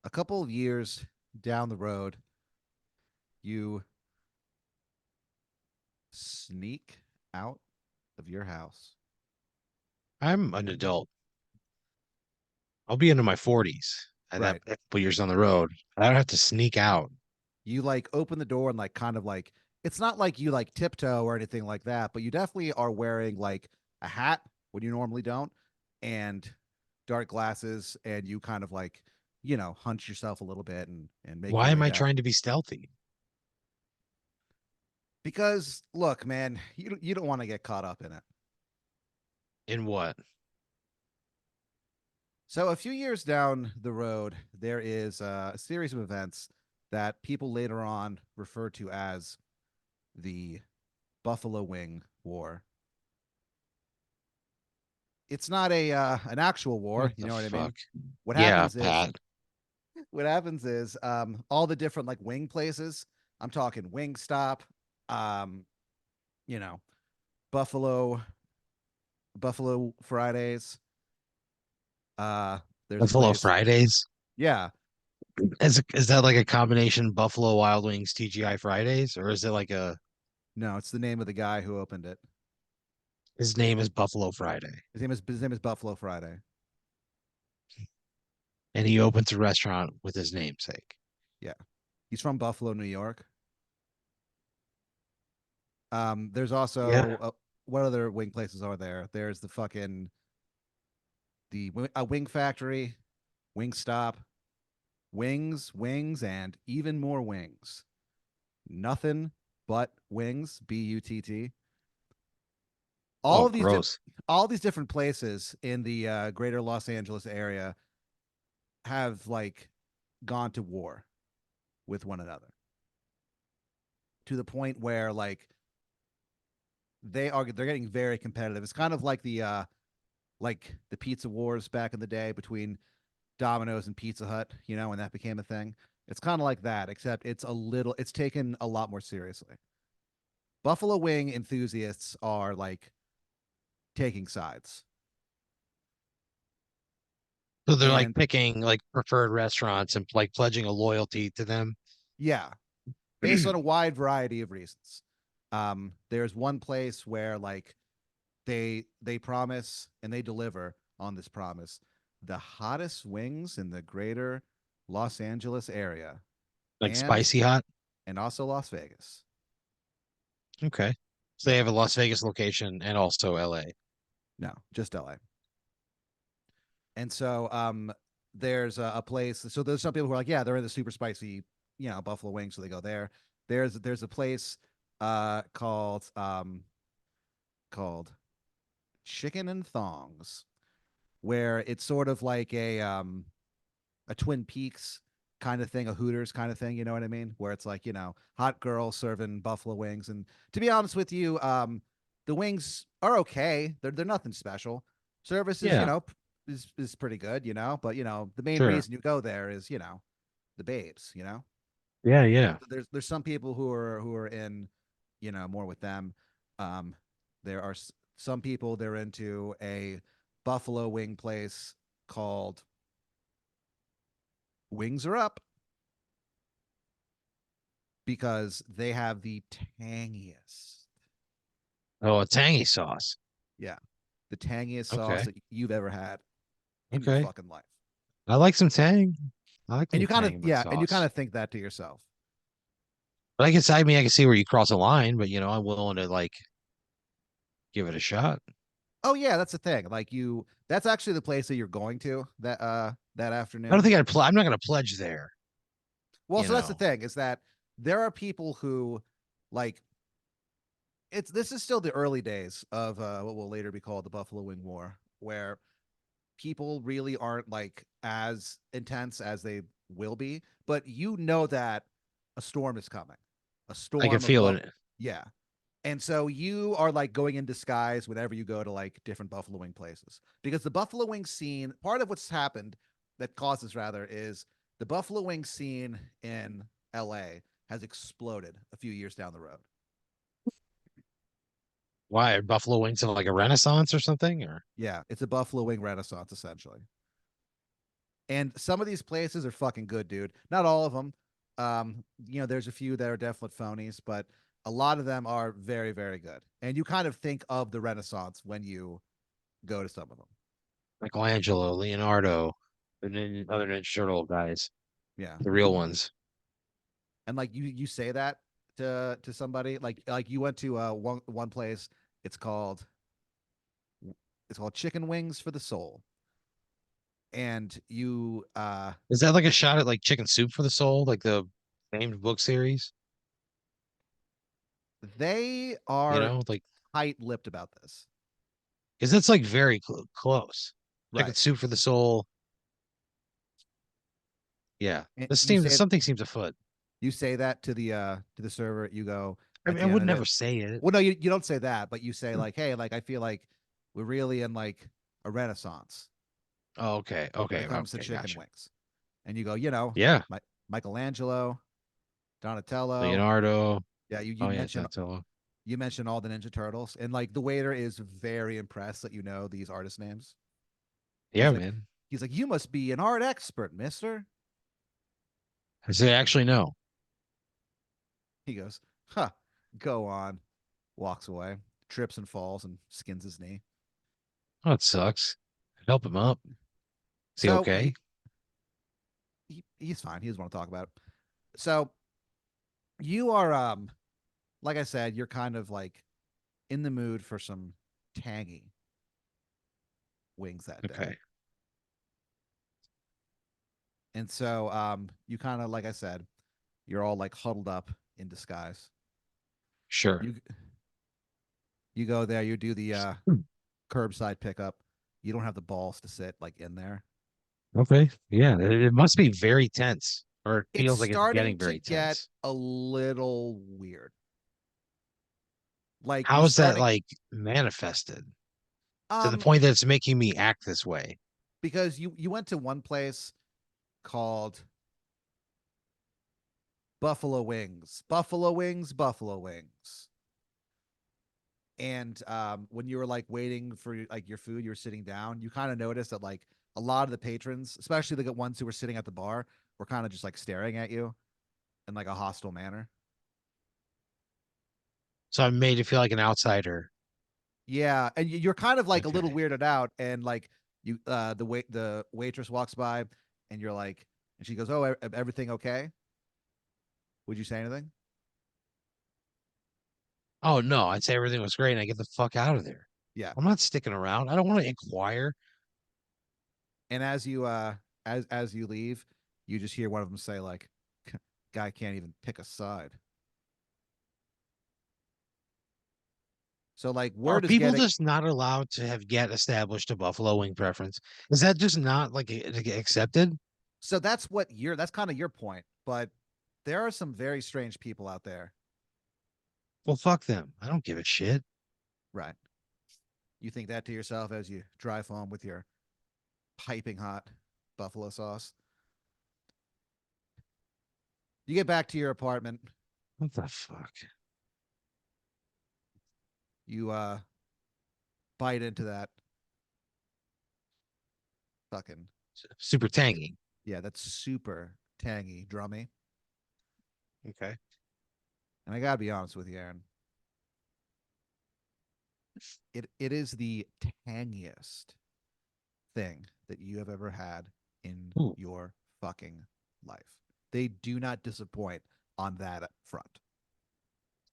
A couple of years down the road, you sneak out of your house. I'm an adult. I'll be into my 40s at that Right. couple years on the road. I don't have to sneak out. You like open the door and like kind of like it's not like you like tiptoe or anything like that, but you definitely are wearing like a hat when you normally don't and dark glasses and you kind of like, hunch yourself a little bit and make your Why way am I down. trying to be stealthy? Because look, man, you don't want to get caught up in it. In what? So a few years down the road, there is a series of events that people later on refer to as the Buffalo Wing War. It's not a an actual war, What you the know what I mean? fuck? What Yeah, happens is Pat. all the different like wing places. I'm talking Wingstop, um, you know, Buffalo Buffalo Fridays. Uh, there's a Buffalo place. Fridays? Yeah, Is that like a combination Buffalo Wild Wings TGI Fridays? Or is it like a no, it's the name of the guy who opened it. his name is Buffalo Friday His name is Buffalo Friday. and he opens a restaurant with his namesake? Yeah, he's from Buffalo, New York. There's also Yeah. what other wing places are there? There's the fucking the Wing Factory, Wing Stop, Wings, and even more wings. Nothing but wings. Butt. All Oh, of these di- gross. all these different places in the greater Los Angeles area have like gone to war with one another to the point where like they're getting very competitive. It's kind of like the pizza wars back in the day between Domino's and Pizza Hut, when that became a thing. It's kind of like that, except it's taken a lot more seriously. Buffalo wing enthusiasts are like taking sides. So they're like And picking like preferred restaurants and like pledging a loyalty to them. yeah, based on a wide variety of reasons. There's one place where like they promise and they deliver on this promise the hottest wings in the greater Los Angeles area Like and spicy hot. and also Las Vegas. Okay. So they Yeah. have a Las Vegas location and also LA. No, just LA. And so there's a place. So there's some people who are like, yeah, they're in the super spicy, buffalo wings, so they go there. There's a place called Chicken and Thongs, where it's sort of like a Twin Peaks kind of thing, a Hooters kind of thing. You know what I mean? Where it's like hot girl serving buffalo wings. And to be honest with you, the wings are okay. They're nothing special. Service is Yeah, is pretty good, but the main sure. reason you go there is the babes. Yeah, yeah. There's some people who are in more with them. Um, there are some people they're into a buffalo wing place called Wings Are Up because they have the tangiest, Oh, a tangy sauce. yeah, the tangiest sauce Okay. that you've ever had in your Okay. fucking life. I like some tang. I like a And little tang in my you kind sauce. of think that to yourself. But I mean, I can see where you cross a line, but I'm willing to like give it a shot. Oh yeah, that's the thing. That's actually the place that you're going to that I don't afternoon. think I'm not going to pledge there, Well, you so that's the know. thing is that there are people who like this is still the early days of what will later be called the Buffalo Wing War, where people really aren't like as intense as they will be, but you know that a storm is coming. A I can storm of feel buff it. Yeah. And so you are like going in disguise whenever you go to like different buffalo wing places. Because the buffalo wing scene, part of what's happened that causes rather is the buffalo wing scene in LA has exploded a few years down the road. Why are buffalo wings in like a renaissance or something? Or Yeah, it's a buffalo wing renaissance essentially. And some of these places are fucking good, dude. Not all of them. There's a few that are definite phonies, but a lot of them are very, very good. And you kind of think of the Renaissance when you go to some of them. Michelangelo, Leonardo, other Ninja Turtle guys, Yeah. the real ones. And like you say that to somebody, like you went to one place, it's called it's called Chicken Wings for the Soul. And you Is that like a shot at like Chicken Soup for the Soul, like the named book series? they You are know, like tight-lipped about this. because that's like very close. Chicken Right. Soup for the Soul. Yeah, And this seems something seems afoot. you say that to the server, you go I at mean, I the end would of never it. say it. Well, no, you don't say that, but you say like, hey, like I feel like we're really in like a renaissance Oh, okay, when it okay, comes to okay, chicken gotcha. wings. And you go, Yeah, Michelangelo, Donatello. Leonardo. Yeah, you Oh you yeah, mention Donatello. you mention all the Ninja Turtles, and like the waiter is very impressed that you know these artist names. He's Yeah, like, man. you must be an art expert, Mister. I say actually no. He goes, huh, go on. Walks away, trips and falls, and skins his knee. Oh, it sucks. Help him up. Is he So okay? he's fine. He doesn't want to talk about it. So you are like I said, you're kind of like in the mood for some tangy wings that day. Okay, And so you kind of like I said, you're all like huddled up in disguise. sure. You you go there, you do the Hmm. curbside pickup. You don't have the balls to sit like in there. Okay, yeah, it must be very tense, or it It's feels like it's starting getting to very get tense. a little weird. Like you're How is that starting like manifested to the um point that it's making me act this way? because you went to one place called Buffalo Wings. Buffalo Wings, Buffalo Wings. And when you were like waiting for like your food, you were sitting down, you kind of noticed that like a lot of the patrons, especially the ones who were sitting at the bar, were kind of just like staring at you in like a hostile manner. So I'm made to feel like an outsider. Yeah, and you're kind of like a little Okay. weirded out, and like the waitress walks by, and you're like, and she goes, "Oh, everything okay?" Would you say anything? Oh no, I'd say everything was great and I get the fuck out of there. Yeah. I'm not sticking around. I don't want to inquire. And as you leave, you just hear one of them say like, "Guy can't even pick a side." So like Are word is people getting. just not allowed to have yet established a buffalo wing preference? Is that just not like accepted? So that's kind of your point, but there are some very strange people out there. Well, fuck them. I don't give a shit. Right. You think that to yourself as you drive home with your piping hot buffalo sauce. You get back to your apartment. What the fuck? You bite into that fucking Super tangy. yeah, that's super tangy drummy. Okay. And I gotta be honest with you, Aaron. It is the tangiest thing that you have ever had in Ooh, your fucking life. They do not disappoint on that front.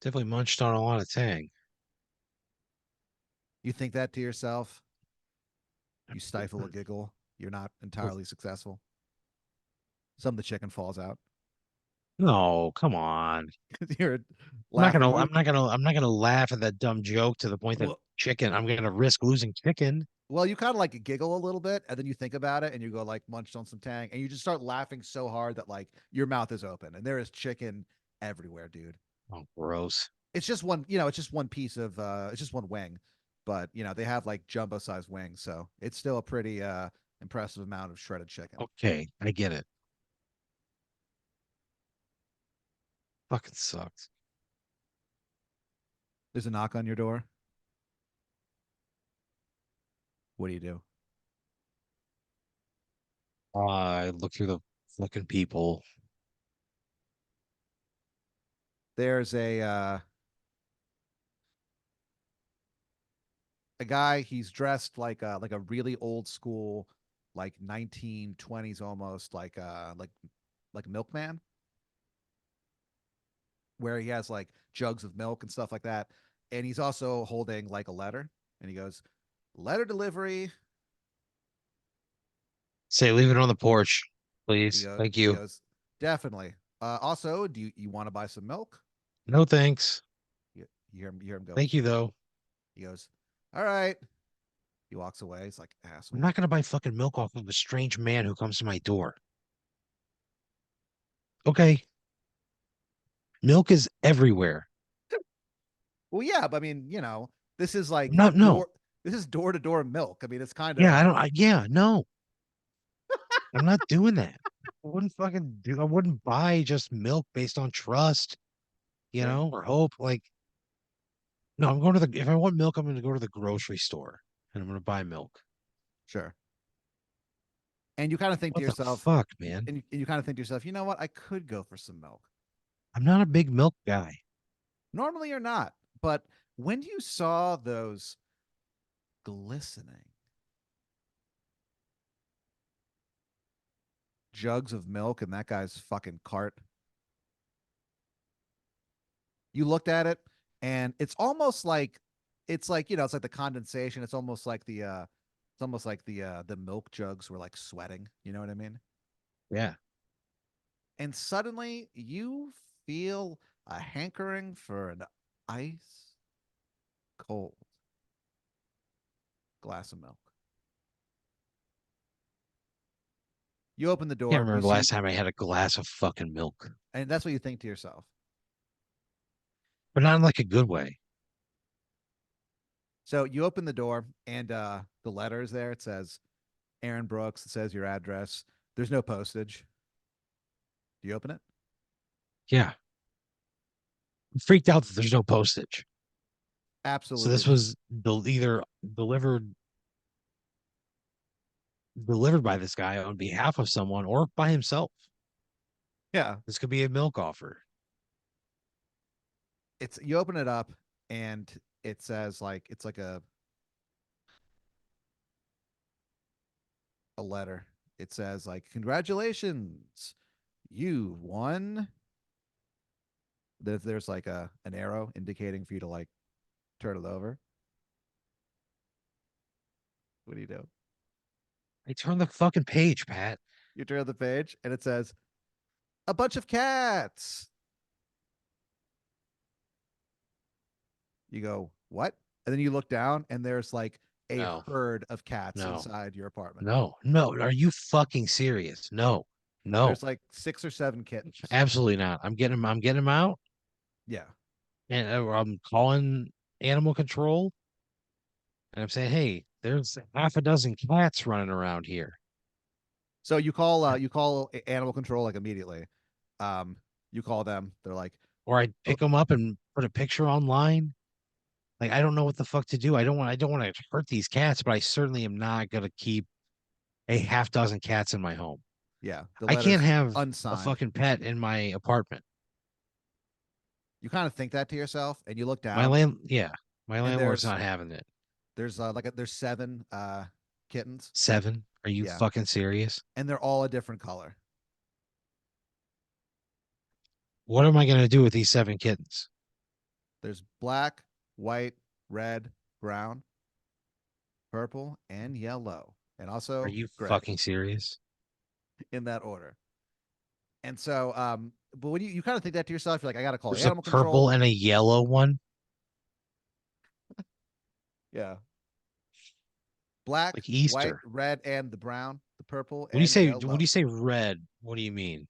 definitely munched on a lot of tang. You think that to yourself, you stifle a giggle, you're not entirely successful. Some of the chicken falls out. No, come on. You're laughing. I'm not gonna laugh at that dumb joke to the point that Well, chicken, I'm gonna risk losing chicken. well, you kind of like giggle a little bit, and then you think about it, and you go like munched on some tang, and you just start laughing so hard that like your mouth is open, and there is chicken everywhere, dude. Oh, gross. It's just it's just one piece of it's just one wing, but they have like jumbo sized wings, so it's still a pretty impressive amount of shredded chicken. Okay, I get it. Fucking sucks. There's a knock on your door. What do you do? I look through the fucking people. There's a guy. He's dressed like a really old school, like 1920s almost, like milkman, where he has like jugs of milk and stuff like that. And he's also holding like a letter, and he goes, "Letter delivery." Say, leave it on the porch, please. Thank He you. goes, "Definitely." Also, do you want to buy some milk? No thanks. You hear him go. Thank you, though. He goes, "All right." He walks away. He's like, I'm asshole. not going to buy fucking milk off of a strange man who comes to my door. Okay. Milk is everywhere. Well, yeah, but I mean, this is like Not, no. door. This is door to door milk. I mean, it's kind Yeah, of I don't, yeah, no. I'm not doing that. I wouldn't buy just milk based on trust, sure, or hope. Like, no, I'm going to if I want milk, I'm going to go to the grocery store and I'm going to buy milk. sure. And you kind of think to What the yourself, fuck, man? and you kind of think to yourself, you know what? I could go for some milk. I'm not a big milk guy. Normally, you're not, but when you saw those glistening jugs of milk in that guy's fucking cart, you looked at it, and it's like it's like the condensation. It's almost like the milk jugs were like sweating. You know what I mean? Yeah. And suddenly you feel a hankering for an ice cold glass of milk. You open the Can't door, remember you the last see, time I had a glass of fucking milk, and that's what you think to yourself. but not in like a good way. So you open the door, and the letter is there. It says Aaron Brooks. It says your address. There's no postage. Do you open it? Yeah. I'm freaked out that there's no postage. So Absolutely this not. was either delivered by this guy on behalf of someone or by himself. Yeah. This could be a milk offer. It's you open it up, and it says like it's like a letter. It says like congratulations, you won. There's like a an arrow indicating for you to like turn it over. What do you do? I turned the fucking page, Pat. You turn the page, and it says a bunch of cats. You go, what? And then you look down, and there's like a No, herd of cats no, inside your apartment. no, no. Are you fucking serious? No, no, There's like 6 or 7 kittens. absolutely not. I'm getting him out Yeah. and I'm calling animal control and I'm saying, hey, there's half a dozen cats running around here. So you call animal control like immediately. Um, you call them. They're like, Or I'd oh pick them up and put a picture online. Like I don't know what the fuck to do. I don't want to hurt these cats, but I certainly am not gonna keep a half dozen cats in my home. yeah. The I can't letter's have a unsigned. fucking pet in my apartment. You kind of think that to yourself, and you look My down, land, yeah, my and landlord's not having it. there's 7 kittens. 7? Are you Yeah, fucking serious? and they're all a different color. What am I gonna do with these 7 kittens? There's black, white, red, brown, purple, and yellow, and Are also you gray fucking serious? in that order. And so, but when you kind of think that to yourself, you're like, I got to call There's a animal purple control. and a yellow one. Yeah, black, Like white, Easter. red, and the brown, the purple When you and say when yellow. you say red, what do you mean?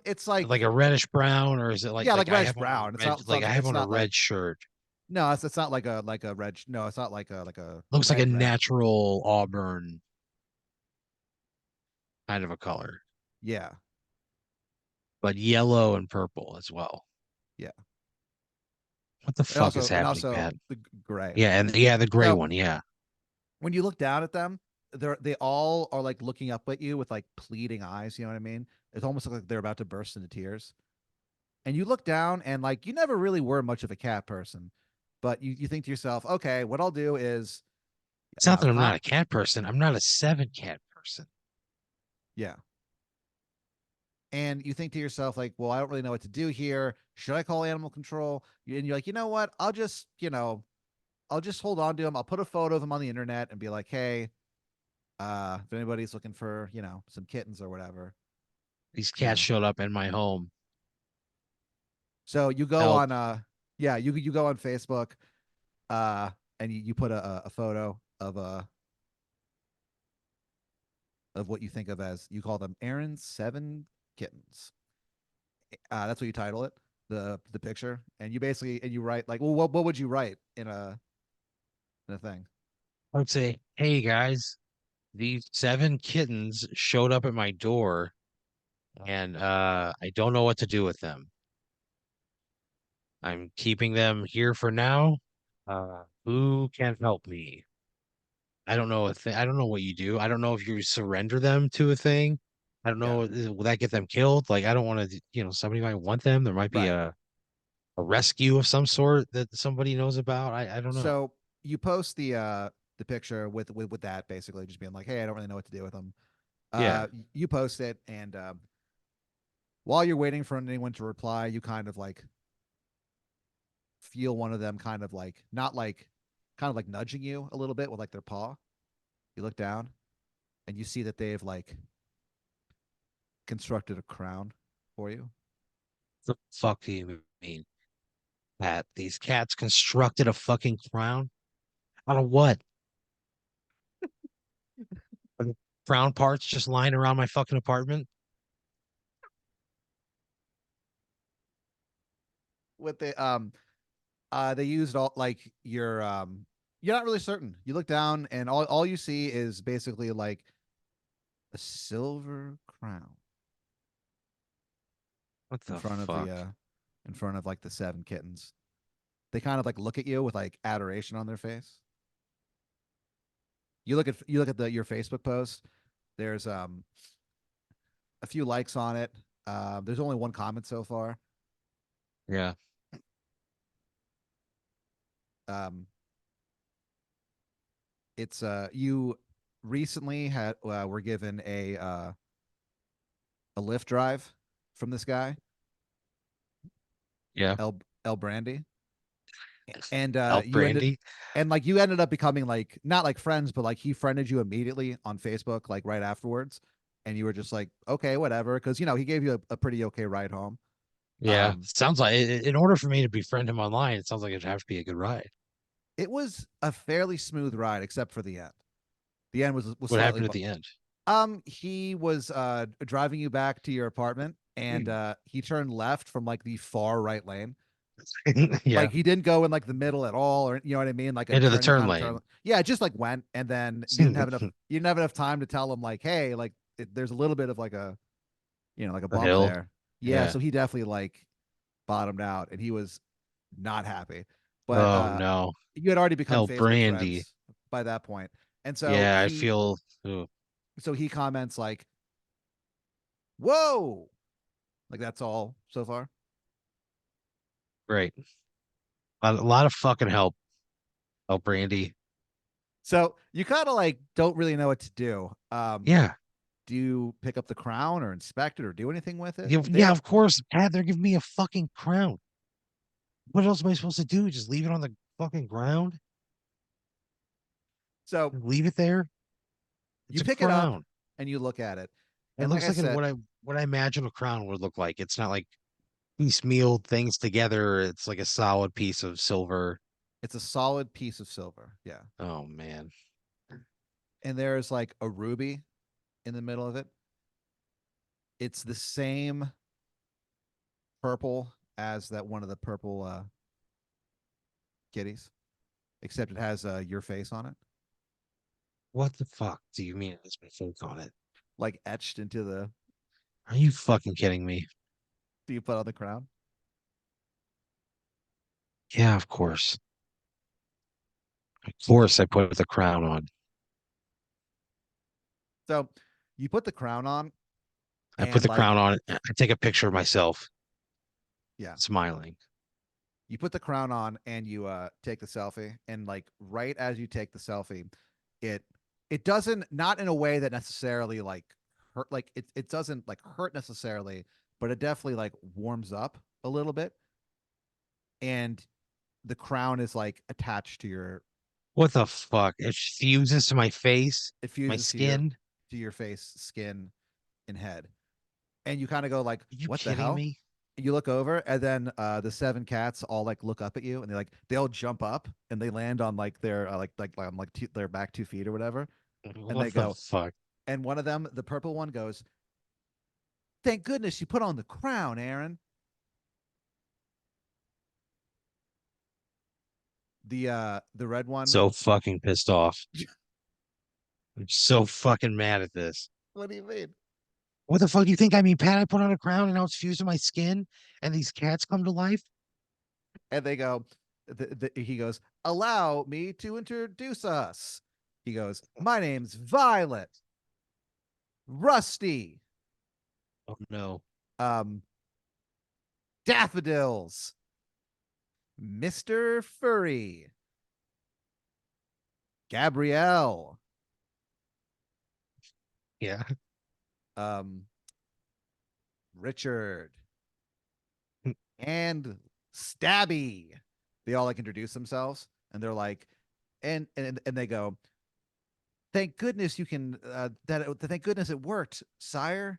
It's Like like a reddish brown, or is it yeah, like I reddish have on a brown. red I have It's on a not like red shirt. no, it's not like a red. No, it's not like a Looks like a red. natural auburn kind of a color, Yeah, but yellow and purple as well. yeah, What the fuck is and happening, also Pat? the gray. Yeah, and yeah, the gray So one. Yeah. when you look down at them, they all are like looking up at you with like pleading eyes. You know what I mean? It's almost like they're about to burst into tears. And you look down and like you never really were much of a cat person, but you think to yourself, okay, what I'll do is It's not that I'm calm. not a cat person. I'm not a seven cat person. Yeah. And you think to yourself, like, well, I don't really know what to do here. Should I call animal control? And you're like, you know what? I'll just hold on to him. I'll put a photo of him on the internet and be like, hey, if anybody's looking for, some kittens or whatever, These you cats know. showed up in my home. So you go Help. on, yeah, you go on Facebook, uh, and you put a photo of what you think of as you call them Aaron's seven kittens. That's what you title it, the picture, and you write like, well, what would you write in a thing? I would say, hey guys, these seven kittens showed up at my door and I don't know what to do with them. I'm keeping them here for now. Who can help me? I don't know I don't know what you do. I don't know if you surrender them to a thing. I don't Yeah, know. Will that get them killed? Like, I don't want to, somebody might want them. There might be right. a rescue of some sort that somebody knows about. I don't know. So you post the picture with that basically just being like, hey, I don't really know what to do with them. Yeah. You post it, and while you're waiting for anyone to reply, you kind of like feel one of them kind of like not like kind of like nudging you a little bit with like their paw. You look down and you see that they've like constructed a crown for you. The fuck do you mean? That these cats constructed a fucking crown? Out of what? Are the crown parts just lying around my fucking apartment? With the they used all like your you're not really certain. You look down and all you see is basically like a silver crown What in the front of fuck? in front of like the seven kittens. They kind of like look at you with like adoration on their face. You look at the your Facebook post. There's a few likes on it. There's only one comment so far. Yeah. Um, it's you recently had were given a Lyft drive from this guy Yeah. El Brandy, and Elk Brandy. you ended up becoming like not like friends, but like he friended you immediately on Facebook, like right afterwards, and you were just like, okay, whatever, because he gave you a pretty okay ride home. Yeah. Um, Sounds like in order for me to befriend him online, it sounds like it'd have to be a good ride. it was a fairly smooth ride, except for the end. The end was What slightly. happened at the end? He was driving you back to your apartment, and he turned left from like the far right lane. Yeah. Like he didn't go in like the middle at all, or you know what I mean, like a Into the turning turn kind of turn. lane. Yeah, it just like went, and then you didn't have enough time to tell him like, hey, like there's a little bit of like a like a The bump hill. there. Yeah, Yeah. so he definitely like bottomed out, and he was not happy. But Oh no. you had already become Elk Facebook Brandy. friends by that point, and Yeah, I feel ooh, so he comments like, "Whoa!" Like that's all so far. great. A lot of fucking help, Elk Brandy. So you kind of like don't really know what to do. Yeah. Do you pick up the crown or inspect it or do anything with it? Yeah, of course. Pat, they're giving me a fucking crown. What else am I supposed to do? Just leave it on the fucking ground? So Leave it there? It's you a pick it up crown. and you look at it, It and like looks I like said, what I imagine a crown would look like. It's not like piecemeal things together. It's like a solid piece of silver. it's a solid piece of silver. Yeah, Oh man. and there's like a ruby in the middle of it. It's the same purple as that one of the purple kitties, except it has your face on it, What the fuck do you mean it's my face on it? like etched into the. Are you fucking kidding me? Do you put on the crown? Yeah, of course. Of course I put the crown on. So you put the crown on I put and the like crown on it. I take a picture of myself yeah, smiling. you put the crown on and you take the selfie and like right as you take the selfie, it it doesn't not in a way that necessarily like hurt like it doesn't like hurt necessarily, but it definitely like warms up a little bit and the crown is like attached to your What the fuck? It fuses to my face, it my fuses skin. to your face, skin, and head. And you kind of go like, Are you "What the kidding hell?" me? You look over, and then the seven cats all like look up at you, and they all jump up and they land on like their on like their back 2 feet or whatever, and they What the go. fuck? And one of them, the purple one, goes, "Thank goodness you put on the crown, Aaron." The red one, So fucking pissed off. I'm so fucking mad at this. what do you mean? What the fuck do you think I mean, Pat? I put on a crown and now it's fused to my skin and these cats come to life? And they go, he goes, "Allow me to introduce us." He goes, "My name's Violet, Rusty, Oh no. um, Daffodils, Mr. Furry, Gabrielle, Yeah. um, Richard, and Stabby." They all like introduce themselves and they're like, and they go, "Thank goodness you can, thank goodness it worked, sire."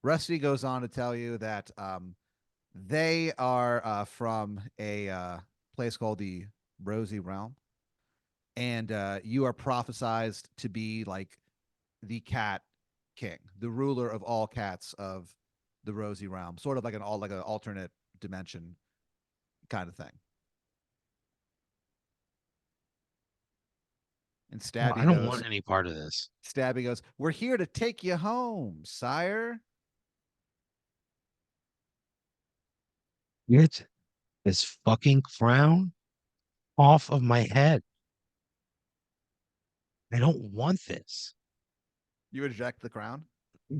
Rusty goes on to tell you that they are from a place called the Rosy Realm, and you are prophesized to be like the cat king, the ruler of all cats of the Rosy Realm, sort of like an alternate dimension kind of thing. And Well, I Stabby don't goes, want any part of this. Stabby goes, "We're here to take you home, sire." Get this fucking crown off of my head. I don't want this. You eject the crown.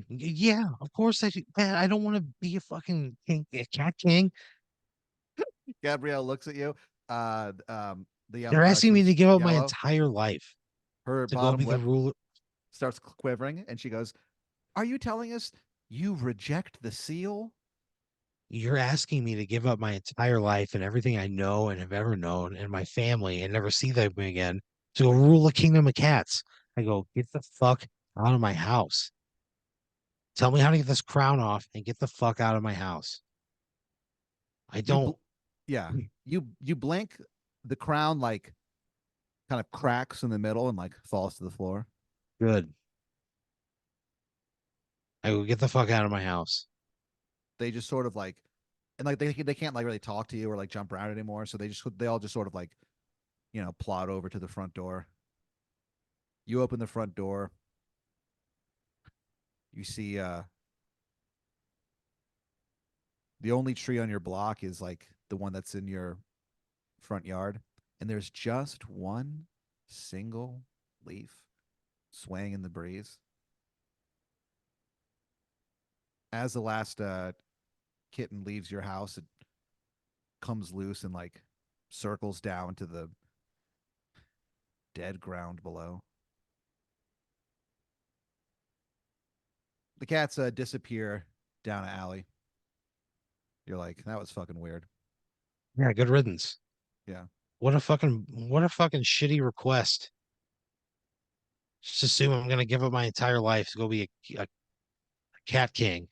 Yeah, of course I do. Man, I don't want to be a fucking king, a cat king. Gabrielle looks at you. They're asking me to She's give up my yellow. entire life Her to go bottom be the lip ruler. starts quivering, and she goes, "Are you telling us you reject the seal?" You're asking me to give up my entire life and everything I know and have ever known and my family and never see them again to go rule a kingdom of cats. I go, get the fuck out of my house. Tell me how to get this crown off and get the fuck out of my house. I You, don't. yeah, you blink, the crown like kind of cracks in the middle and like falls to the floor. Good. I go, get the fuck out of my house. They just sort of like, and like they can't like really talk to you or like jump around anymore. So they all just sort of like plod over to the front door. You open the front door. You see the only tree on your block is like the one that's in your front yard, and there's just one single leaf swaying in the breeze. As the last kitten leaves your house, it comes loose and like circles down to the dead ground below. The cats disappear down an alley. You're like, that was fucking weird. Yeah, good riddance. Yeah. What a fucking shitty request. Just assume I'm gonna give up my entire life to go be a cat king.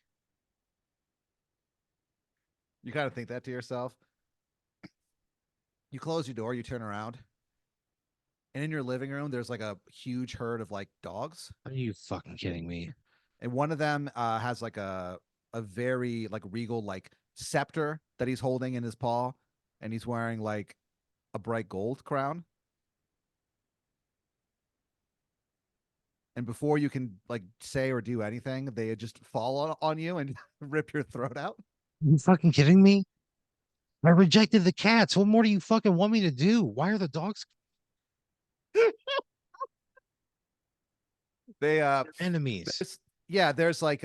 You kind of think that to yourself. You close your door, you turn around, and in your living room, there's like a huge herd of like dogs. Are you fucking kidding me? And one of them has like a very like regal like scepter that he's holding in his paw, and he's wearing like a bright gold crown. And before you can like say or do anything, they just fall on you and rip your throat out. Are you fucking kidding me? I rejected the cats. What more do you fucking want me to do? Why are the dogs? They They're enemies. there's yeah, there's like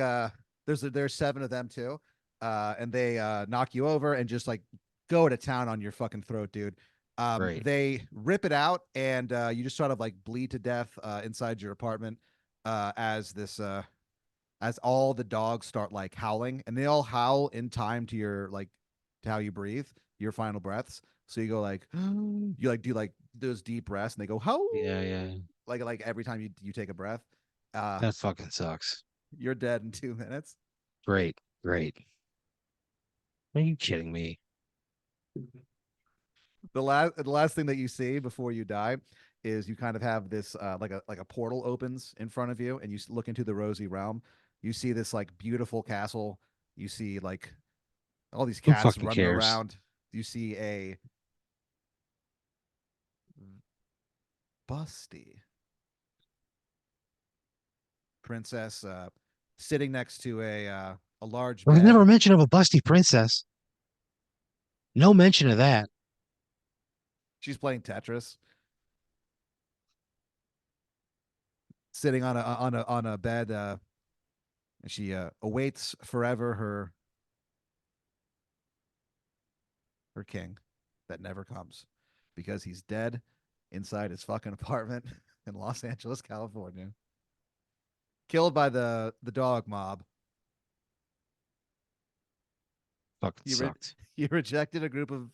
there's seven of them too. And they knock you over and just like go to town on your fucking throat, dude. Great. They rip it out and you just sort of like bleed to death inside your apartment as all the dogs start like howling, and they all howl in time to your like to how you breathe, your final breaths. So you go like you like do like those deep breaths, and they go how Yeah, yeah. like every time you take a breath. Uh, That fucking sucks. you're dead in 2 minutes. Great, great. Are you kidding me? The last thing that you see before you die is you kind of have this like a portal opens in front of you, and you look into the rosy realm. You see this like beautiful castle. You see like all these Who cats fucking running cares? around. You see a busty princess sitting next to a large There was never bed. a mention of a busty princess. No mention of that. She's playing Tetris, sitting on a bed, and she awaits forever her king that never comes because he's dead inside his fucking apartment in Los Angeles, California, killed by the dog mob. Fucking You re- sucked. you rejected a group of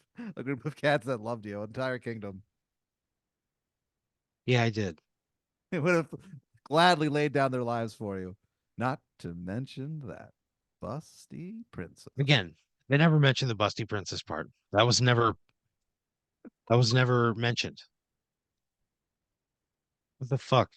cats that loved you, entire kingdom. Yeah, I did. They would have gladly laid down their lives for you. Not to mention that busty princess. Again, they never mentioned the busty princess part. That was never mentioned. What the fuck?